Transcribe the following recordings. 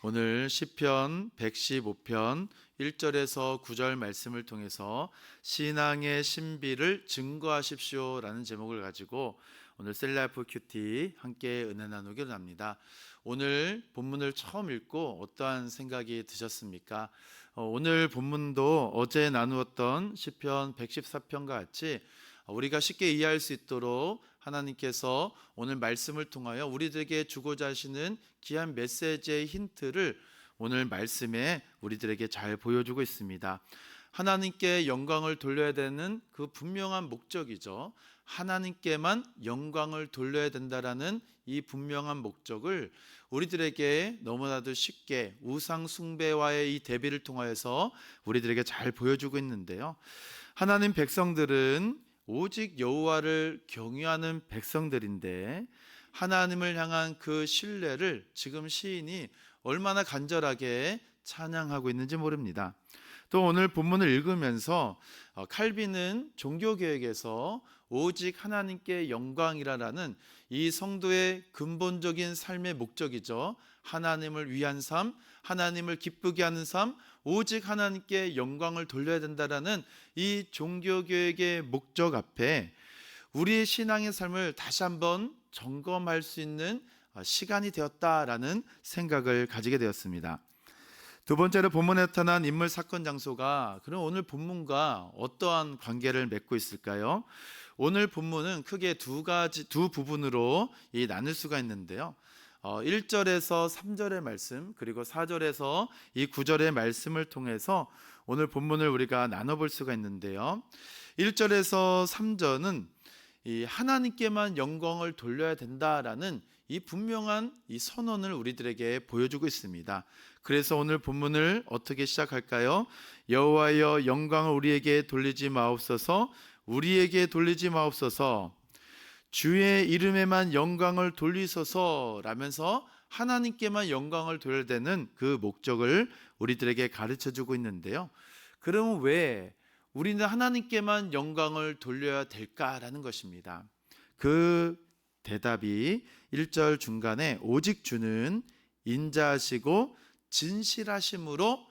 오늘 시편 115편 1절에서 9절 말씀을 통해서 신앙의 신비를 증거하십시오라는 제목을 가지고 오늘 셀라이프 큐티 함께 은혜 나누기로 합니다. 오늘 본문을 처음 읽고 어떠한 생각이 드셨습니까? 오늘 본문도 어제 나누었던 시편 114편과 같이 우리가 쉽게 이해할 수 있도록 하나님께서 오늘 말씀을 통하여 우리들에게 주고자 하시는 귀한 메시지의 힌트를 오늘 말씀에 우리들에게 잘 보여주고 있습니다. 하나님께 영광을 돌려야 되는 그 분명한 목적이죠. 하나님께만 영광을 돌려야 된다라는 이 분명한 목적을 우리들에게 너무나도 쉽게 우상 숭배와의 이 대비를 통하여서 우리들에게 잘 보여주고 있는데요. 하나님 백성들은 오직 여호와를 경외하는 백성들인데 하나님을 향한 그 신뢰를 지금 시인이 얼마나 간절하게 찬양하고 있는지 모릅니다. 또 오늘 본문을 읽으면서 칼빈은 종교개혁에서 오직 하나님께 영광이라는 이 성도의 근본적인 삶의 목적이죠. 하나님을 위한 삶, 하나님을 기쁘게 하는 삶, 오직 하나님께 영광을 돌려야 된다라는 이 종교개혁의 목적 앞에 우리의 신앙의 삶을 다시 한번 점검할 수 있는 시간이 되었다라는 생각을 가지게 되었습니다. 두 번째로 본문에 나타난 인물 사건 장소가 그럼 오늘 본문과 어떠한 관계를 맺고 있을까요? 오늘 본문은 크게 두 부분으로 나눌 수가 있는데요. 1절에서 3절의 말씀 그리고 4절에서 이 9절의 말씀을 통해서 오늘 본문을 우리가 나눠볼 수가 있는데요. 1절에서 3절은 이 하나님께만 영광을 돌려야 된다라는 이 분명한 이 선언을 우리들에게 보여주고 있습니다. 그래서 오늘 본문을 어떻게 시작할까요? 여호와여 영광을 우리에게 돌리지 마옵소서, 우리에게 돌리지 마옵소서, 주의 이름에만 영광을 돌리소서 라면서 하나님께만 영광을 돌려야 되는 그 목적을 우리들에게 가르쳐주고 있는데요. 그러면 왜 우리는 하나님께만 영광을 돌려야 될까라는 것입니다. 그 대답이 1절 중간에 오직 주는 인자하시고 진실하심으로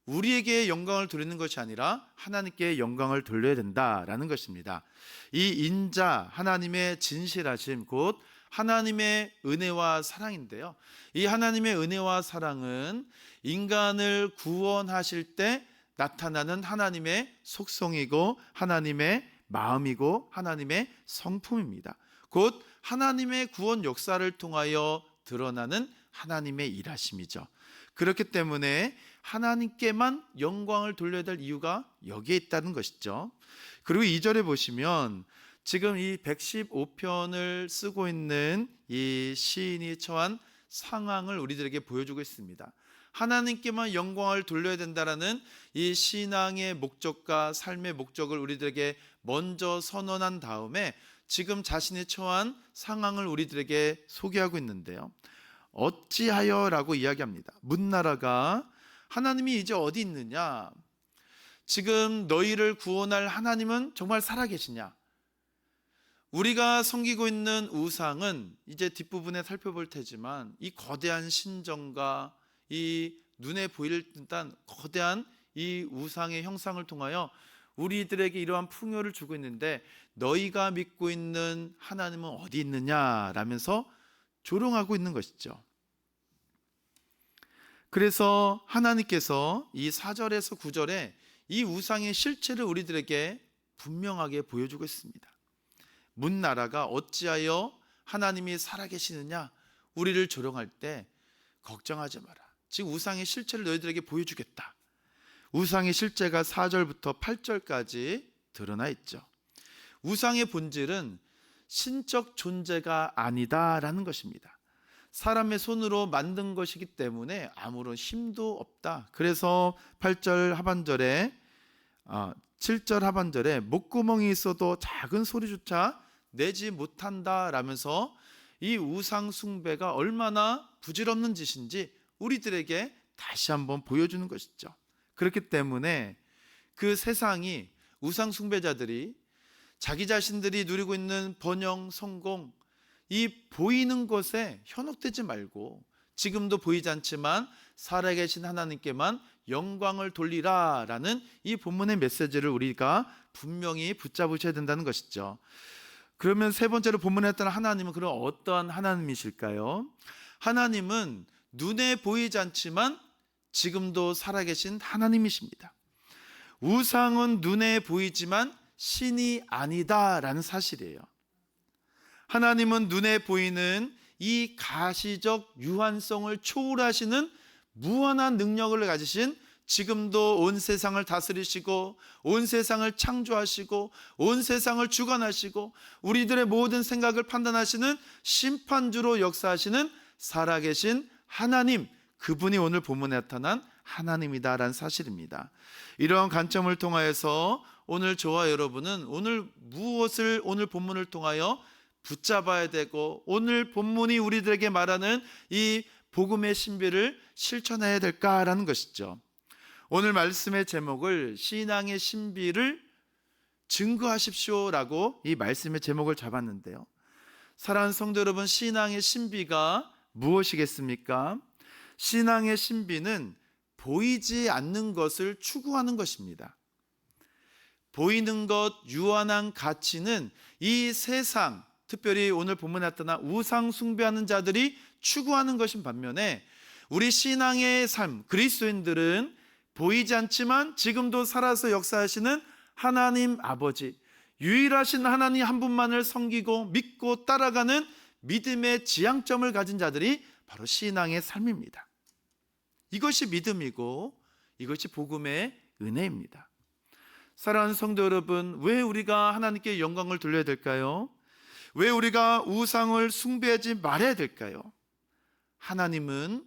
우리에게 영광을 돌리는 것이 아니라 하나님께 영광을 돌려야 된다라는 것입니다. 이 인자, 하나님의 진실하심, 곧 하나님의 은혜와 사랑인데요. 이 하나님의 은혜와 사랑은 인간을 구원하실 때 나타나는 하나님의 속성이고 하나님의 마음이고 하나님의 성품입니다. 곧 하나님의 구원 역사를 통하여 드러나는 하나님의 일하심이죠. 그렇기 때문에 하나님께만 영광을 돌려야 될 이유가 여기에 있다는 것이죠. 그리고 2절에 보시면 지금 이 115편을 쓰고 있는 이 시인이 처한 상황을 우리들에게 보여주고 있습니다. 하나님께만 영광을 돌려야 된다라는 이 신앙의 목적과 삶의 목적을 우리들에게 먼저 선언한 다음에 지금 자신이 처한 상황을 우리들에게 소개하고 있는데요. 어찌하여 라고 이야기합니다. 문나라가 하나님이 이제 어디 있느냐? 지금 너희를 구원할 하나님은 정말 살아계시냐? 우리가 섬기고 있는 우상은 이제 뒷부분에 살펴볼 테지만 이 거대한 신전과 이 눈에 보일 듯한 거대한 이 우상의 형상을 통하여 우리들에게 이러한 풍요를 주고 있는데 너희가 믿고 있는 하나님은 어디 있느냐라면서 조롱하고 있는 것이죠. 그래서 하나님께서 이 4절에서 9절에 이 우상의 실체를 우리들에게 분명하게 보여주고 있습니다. 문나라가 어찌하여 하나님이 살아계시느냐? 우리를 조롱할 때 걱정하지 마라. 지금 우상의 실체를 너희들에게 보여주겠다. 우상의 실체가 4절부터 8절까지 드러나 있죠. 우상의 본질은 신적 존재가 아니다라는 것입니다. 사람의 손으로 만든 것이기 때문에 아무런 힘도 없다. 그래서 8절 하반절에 7절 하반절에 목구멍이 있어도 작은 소리조차 내지 못한다 라면서 이 우상 숭배가 얼마나 부질없는 짓인지 우리들에게 다시 한번 보여주는 것이죠. 그렇기 때문에 그 세상이 우상 숭배자들이 자기 자신들이 누리고 있는 번영, 성공, 이 보이는 것에 현혹되지 말고 지금도 보이지 않지만 살아계신 하나님께만 영광을 돌리라 라는 이 본문의 메시지를 우리가 분명히 붙잡으셔야 된다는 것이죠. 그러면 세 번째로 본문에 했던 하나님은 그럼 어떠한 하나님이실까요? 하나님은 눈에 보이지 않지만 지금도 살아계신 하나님이십니다. 우상은 눈에 보이지만 신이 아니다라는 사실이에요. 하나님은 눈에 보이는 이 가시적 유한성을 초월하시는 무한한 능력을 가지신, 지금도 온 세상을 다스리시고 온 세상을 창조하시고 온 세상을 주관하시고 우리들의 모든 생각을 판단하시는 심판주로 역사하시는 살아계신 하나님, 그분이 오늘 본문에 나타난 하나님이다라는 사실입니다. 이러한 관점을 통하여서 오늘 저와 여러분은 오늘 무엇을 오늘 본문을 통하여 붙잡아야 되고 오늘 본문이 우리들에게 말하는 이 복음의 신비를 실천해야 될까라는 것이죠. 오늘 말씀의 제목을 신앙의 신비를 증거하십시오라고 이 말씀의 제목을 잡았는데요. 사랑하는 성도 여러분, 신앙의 신비가 무엇이겠습니까? 신앙의 신비는 보이지 않는 것을 추구하는 것입니다. 보이는 것, 유한한 가치는 이 세상, 특별히 오늘 본문에 나타난 우상 숭배하는 자들이 추구하는 것인 반면에 우리 신앙의 삶, 그리스도인들은 보이지 않지만 지금도 살아서 역사하시는 하나님 아버지, 유일하신 하나님 한 분만을 섬기고 믿고 따라가는 믿음의 지향점을 가진 자들이 바로 신앙의 삶입니다. 이것이 믿음이고 이것이 복음의 은혜입니다. 사랑하는 성도 여러분, 왜 우리가 하나님께 영광을 돌려야 될까요? 왜 우리가 우상을 숭배하지 말아야 될까요? 하나님은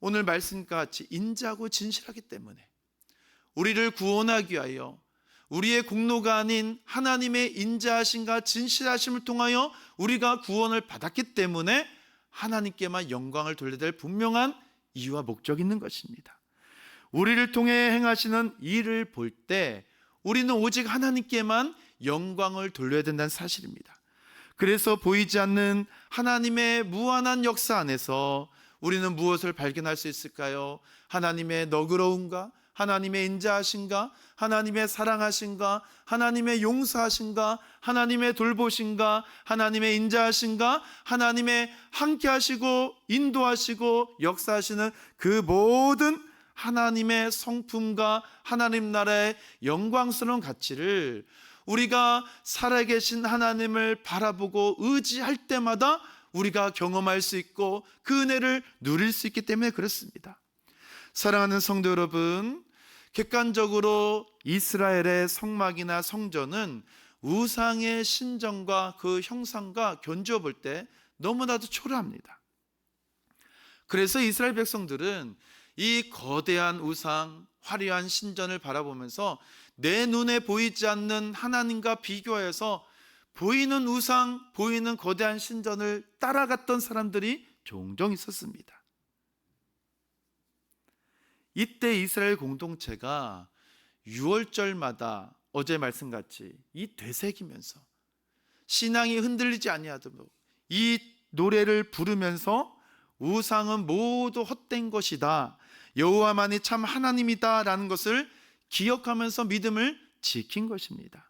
오늘 말씀과 같이 인자하고 진실하기 때문에 우리를 구원하기 위하여 우리의 공로가 아닌 하나님의 인자하심과 진실하심을 통하여 우리가 구원을 받았기 때문에 하나님께만 영광을 돌려야 될 분명한 이유와 목적이 있는 것입니다. 우리를 통해 행하시는 일을 볼 때 우리는 오직 하나님께만 영광을 돌려야 된다는 사실입니다. 그래서 보이지 않는 하나님의 무한한 역사 안에서 우리는 무엇을 발견할 수 있을까요? 하나님의 너그러움과 하나님의 인자하심과 하나님의 사랑하심과 하나님의 용서하심과 하나님의 돌보심과 하나님의 인자하심과 하나님의 함께하시고 인도하시고 역사하시는 그 모든 하나님의 성품과 하나님 나라의 영광스러운 가치를 우리가 살아계신 하나님을 바라보고 의지할 때마다 우리가 경험할 수 있고 그 은혜를 누릴 수 있기 때문에 그렇습니다. 사랑하는 성도 여러분, 객관적으로 이스라엘의 성막이나 성전은 우상의 신전과 그 형상과 견주어 볼 때 너무나도 초라합니다. 그래서 이스라엘 백성들은 이 거대한 우상, 화려한 신전을 바라보면서 내 눈에 보이지 않는 하나님과 비교해서 보이는 우상, 보이는 거대한 신전을 따라갔던 사람들이 종종 있었습니다. 이때 이스라엘 공동체가 6월절마다 어제 말씀같이 이 되새기면서 신앙이 흔들리지 아니하도록 이 노래를 부르면서 우상은 모두 헛된 것이다, 여호와만이 참 하나님이다 라는 것을 기억하면서 믿음을 지킨 것입니다.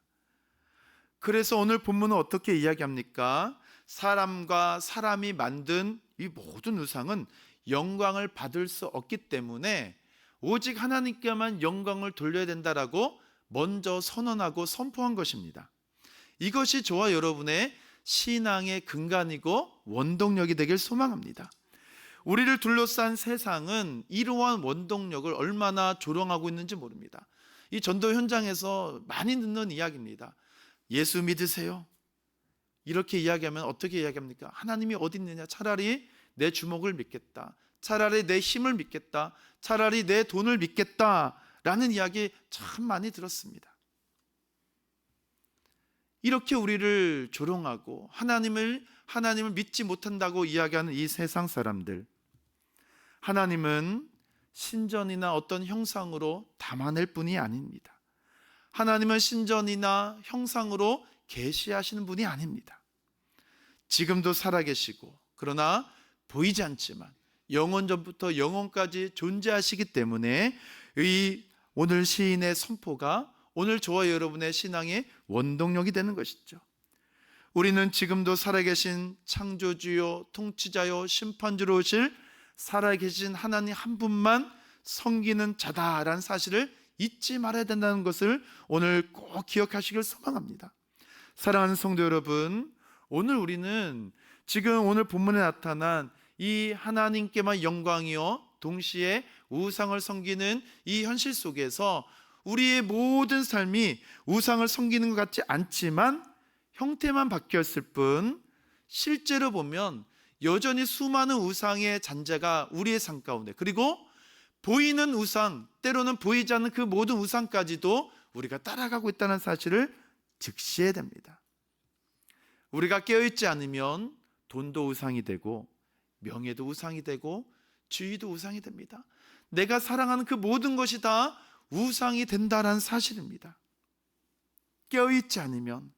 그래서 오늘 본문은 어떻게 이야기합니까? 사람과 사람이 만든 이 모든 우상은 영광을 받을 수 없기 때문에 오직 하나님께만 영광을 돌려야 된다라고 먼저 선언하고 선포한 것입니다. 이것이 저와 여러분의 신앙의 근간이고 원동력이 되길 소망합니다. 우리를 둘러싼 세상은 이러한 원동력을 얼마나 조롱하고 있는지 모릅니다. 이 전도 현장에서 많이 듣는 이야기입니다. 예수 믿으세요? 이렇게 이야기하면 어떻게 이야기합니까? 하나님이 어디 있느냐? 차라리 내 주먹을 믿겠다, 차라리 내 힘을 믿겠다, 차라리 내 돈을 믿겠다 라는 이야기 참 많이 들었습니다. 이렇게 우리를 조롱하고 하나님을 믿지 못한다고 이야기하는 이 세상 사람들, 하나님은 신전이나 어떤 형상으로 담아낼 분이 아닙니다. 하나님은 신전이나 형상으로 계시하시는 분이 아닙니다. 지금도 살아계시고 그러나 보이지 않지만 영원 전부터 영원까지 존재하시기 때문에 이 오늘 시인의 선포가 오늘 저와 여러분의 신앙의 원동력이 되는 것이죠. 우리는 지금도 살아계신 창조주요 통치자요 심판주로 오실 살아계신 하나님 한 분만 섬기는 자다라는 사실을 잊지 말아야 된다는 것을 오늘 꼭 기억하시길 소망합니다. 사랑하는 성도 여러분, 오늘 우리는 지금 오늘 본문에 나타난 이 하나님께만 영광이요 동시에 우상을 섬기는 이 현실 속에서 우리의 모든 삶이 우상을 섬기는 것 같지 않지만 형태만 바뀌었을 뿐 실제로 보면 여전히 수많은 우상의 잔재가 우리의 삶 가운데, 그리고 보이는 우상, 때로는 보이지 않는 그 모든 우상까지도 우리가 따라가고 있다는 사실을 즉시해야 됩니다. 우리가 깨어있지 않으면 돈도 우상이 되고 명예도 우상이 되고 지위도 우상이 됩니다. 내가 사랑하는 그 모든 것이 다 우상이 된다는 사실입니다. 깨어있지 않으면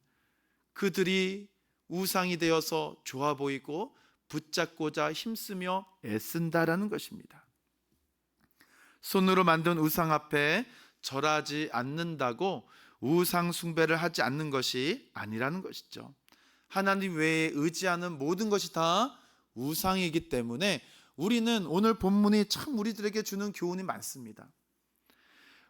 그들이 우상이 되어서 좋아 보이고 붙잡고자 힘쓰며 애쓴다라는 것입니다. 손으로 만든 우상 앞에 절하지 않는다고 우상 숭배를 하지 않는 것이 아니라는 것이죠. 하나님 외에 의지하는 모든 것이 다 우상이기 때문에 우리는 오늘 본문이 참 우리들에게 주는 교훈이 많습니다.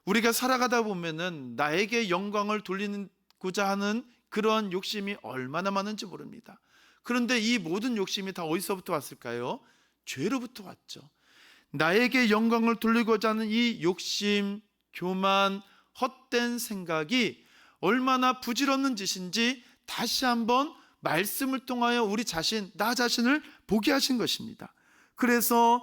우리가 살아가다 보면은 나에게 영광을 돌리고자 하는 그런 욕심이 얼마나 많은지 모릅니다. 그런데 이 모든 욕심이 다 어디서부터 왔을까요? 죄로부터 왔죠. 나에게 영광을 돌리고자 하는 이 욕심, 교만, 헛된 생각이 얼마나 부질없는 짓인지 다시 한번 말씀을 통하여 우리 자신, 나 자신을 보게 하신 것입니다. 그래서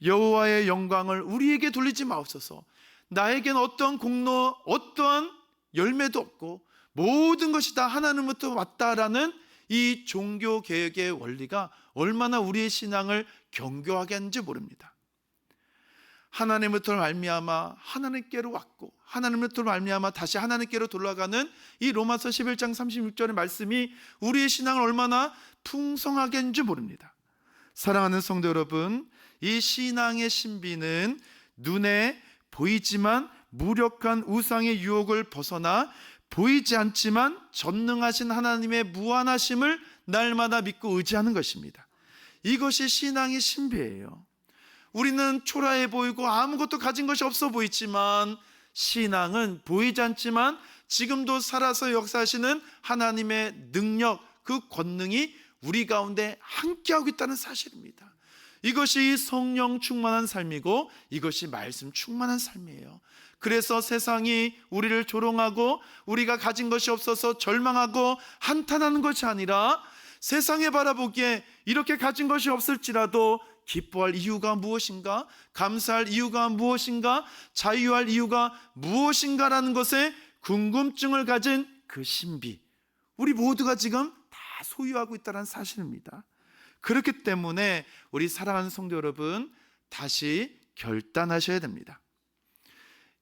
여호와의 영광을 우리에게 돌리지 마옵소서. 나에게는 어떠한 공로, 어떠한 열매도 없고 모든 것이 다 하나님부터 왔다라는 이 종교 개혁의 원리가 얼마나 우리의 신앙을 견고하게 하는지 모릅니다. 하나님부터 말미암아 하나님께로 왔고 하나님부터 말미암아 다시 하나님께로 돌아가는 이 로마서 11장 36절의 말씀이 우리의 신앙을 얼마나 풍성하게 하는지 모릅니다. 사랑하는 성도 여러분, 이 신앙의 신비는 눈에 보이지만 무력한 우상의 유혹을 벗어나 보이지 않지만 전능하신 하나님의 무한하심을 날마다 믿고 의지하는 것입니다. 이것이 신앙의 신비예요. 우리는 초라해 보이고 아무것도 가진 것이 없어 보이지만 신앙은 보이지 않지만 지금도 살아서 역사하시는 하나님의 능력, 그 권능이 우리 가운데 함께하고 있다는 사실입니다. 이것이 성령 충만한 삶이고 이것이 말씀 충만한 삶이에요. 그래서 세상이 우리를 조롱하고 우리가 가진 것이 없어서 절망하고 한탄하는 것이 아니라 세상에 바라보기에 이렇게 가진 것이 없을지라도 기뻐할 이유가 무엇인가? 감사할 이유가 무엇인가? 자유할 이유가 무엇인가라는 것에 궁금증을 가진 그 신비, 우리 모두가 지금 다 소유하고 있다는 사실입니다. 그렇기 때문에 우리 사랑하는 성도 여러분, 다시 결단하셔야 됩니다.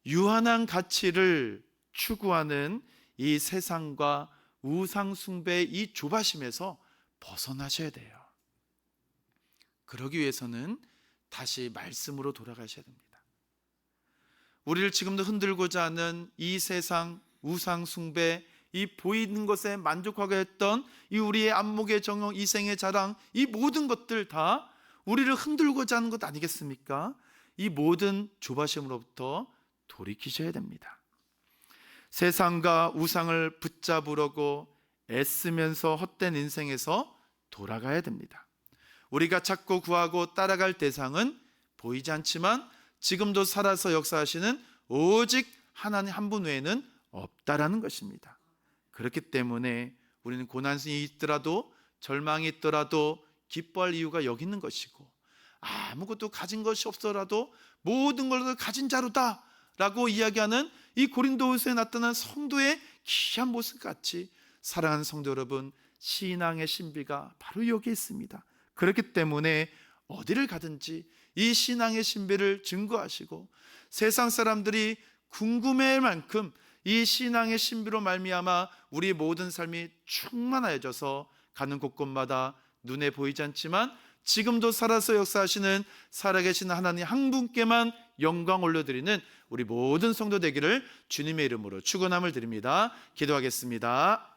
유한한 가치를 추구하는 이 세상과 우상 숭배의 이 조바심에서 벗어나셔야 돼요. 그러기 위해서는 다시 말씀으로 돌아가셔야 됩니다. 우리를 지금도 흔들고자 하는 이 세상 우상 숭배, 이 보이는 것에 만족하게 했던 이 우리의 안목의 정욕, 이생의 자랑, 이 모든 것들 다 우리를 흔들고자 하는 것 아니겠습니까? 이 모든 조바심으로부터 돌이키셔야 됩니다. 세상과 우상을 붙잡으려고 애쓰면서 헛된 인생에서 돌아가야 됩니다. 우리가 찾고 구하고 따라갈 대상은 보이지 않지만 지금도 살아서 역사하시는 오직 하나님 한 분 외에는 없다라는 것입니다. 그렇기 때문에 우리는 고난이 있더라도 절망이 있더라도 기뻐할 이유가 여기 있는 것이고, 아무것도 가진 것이 없더라도 모든 것을 가진 자로다 라고 이야기하는 이 고린도후서에 나타난 성도의 귀한 모습같이 사랑하는 성도 여러분, 신앙의 신비가 바로 여기에 있습니다. 그렇기 때문에 어디를 가든지 이 신앙의 신비를 증거하시고 세상 사람들이 궁금해할 만큼 이 신앙의 신비로 말미암아 우리 모든 삶이 충만해져서 가는 곳곳마다 눈에 보이지 않지만 지금도 살아서 역사하시는 살아계신 하나님 한 분께만 영광 올려드리는 우리 모든 성도 되기를 주님의 이름으로 축원함을 드립니다. 기도하겠습니다.